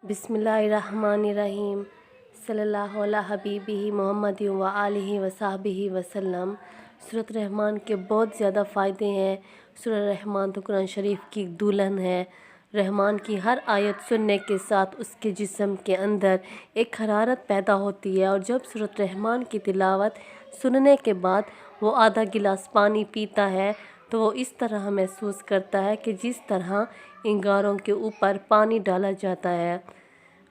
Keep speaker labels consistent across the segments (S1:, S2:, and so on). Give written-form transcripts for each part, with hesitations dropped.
S1: बिस्मिल्लाहिर्रहमानिर्रहीम सल्लल्लाहु अला हबीबिही मोहम्मद व आलिहि व सहबिही वसल्लम। सूरत रहमान के बहुत ज़्यादा फ़ायदे हैं। सूरत रहमान तो कुरान शरीफ की दुल्हन है। रहमान की हर आयत सुनने के साथ उसके जिस्म के अंदर एक हरारत पैदा होती है, और जब सूरत रहमान की तिलावत सुनने के बाद वो आधा गिलास पानी पीता है तो वो इस तरह महसूस करता है कि जिस तरह इंगारों के ऊपर पानी डाला जाता है।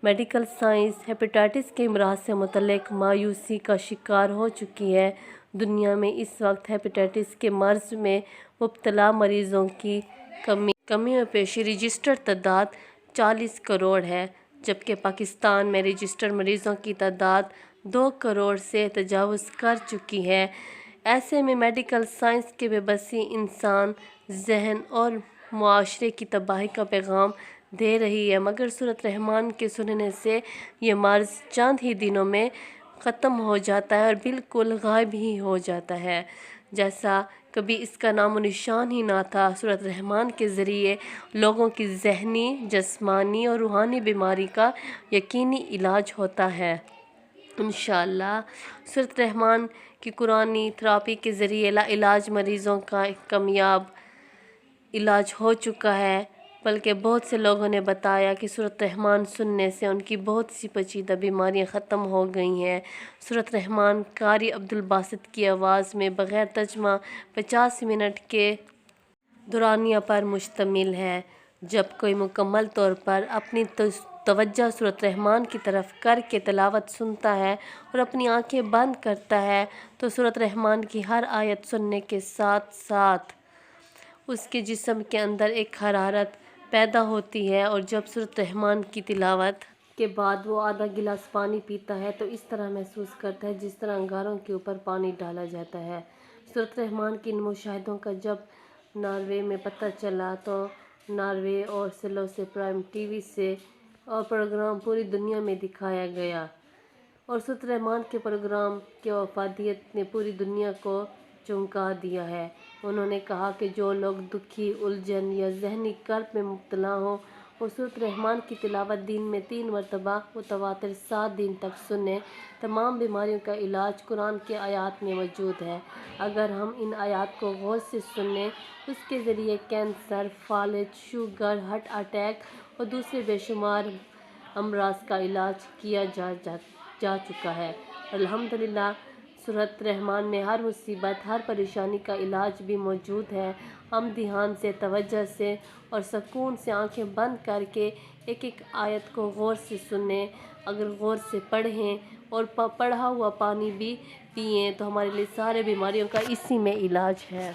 S1: मेडिकल साइंस हेपेटाइटिस के अमराज से मुतल्लिक मायूसी का शिकार हो चुकी है। दुनिया में इस वक्त हेपेटाइटिस के मर्ज़ में मुब्तला मरीज़ों की कमी और पेशी रजिस्टर्ड तादाद 40 करोड़ है, जबकि पाकिस्तान में रजिस्टर्ड मरीज़ों की तादाद 2 करोड़ से तजावुज़ कर चुकी है। ऐसे में मेडिकल साइंस की बेबसी इंसान, जहन और मुआशरे की तबाही का पैगाम दे रही है, मगर सूरत रहमान के सुनने से ये मर्ज़ चंद ही दिनों में ख़त्म हो जाता है और बिल्कुल गायब ही हो जाता है, जैसा कभी इसका नामो निशान ही ना था। सूरत रहमान के ज़रिए लोगों की ज़हनी, जिस्मानी और रूहानी बीमारी का यकीनी इलाज होता है। इंशाअल्लाह सूरत रहमान की कुरानी थेरेपी के ज़रिए लाइलाज मरीज़ों का कामयाब इलाज हो चुका है, बल्कि बहुत से लोगों ने बताया कि सूरत रहमान सुनने से उनकी बहुत सी पेचीदा बीमारियां ख़त्म हो गई हैं। सूरत रहमान कारी अब्दुल बासित की आवाज़ में बग़ैर तर्जमा 50 मिनट के दुरानिया पर मुश्तमिल है। जब कोई मुकम्मल तौर पर अपनी तवज्जो सूरत रहमान की तरफ करके तिलावत सुनता है और अपनी आंखें बंद करता है तो सूरत रहमान की हर आयत सुनने के साथ साथ उसके जिस्म के अंदर एक हरारत पैदा होती है, और जब सूरत रहमान की तिलावत के बाद वो आधा गिलास पानी पीता है तो इस तरह महसूस करता है जिस तरह अंगारों के ऊपर पानी डाला जाता है। सूरत रहमान की इन मुशाहिदों का जब नॉर्वे में पता चला तो नॉर्वे और सिलो से प्राइम टीवी से और प्रोग्राम पूरी दुनिया में दिखाया गया, और सूरत रहमान के प्रोग्राम की वफादियत ने पूरी दुनिया को चौंका दिया है। उन्होंने कहा कि जो लोग दुखी, उलझन या जहनी कर्ब में मुब्तला हों वो सूरत रहमान की तिलावत दिन में 3 मरतबा मुतवातिर 7 दिन तक सुने। तमाम बीमारियों का इलाज कुरान के आयात में मौजूद है। अगर हम इन आयात को गौर से सुने, उसके ज़रिए कैंसर, फालिज, शुगर, हार्ट अटैक और दूसरे बेशुमार अमराज का इलाज किया जा चुका है। अल्हम्दुलिल्लाह सूरत रहमान में हर मुसीबत, हर परेशानी का इलाज भी मौजूद है। हम ध्यान से, तवज्जो से और सुकून से आंखें बंद करके एक एक आयत को गौर से सुनें। अगर गौर से पढ़ें और पढ़ा हुआ पानी भी पिएं तो हमारे लिए सारे बीमारियों का इसी में इलाज है।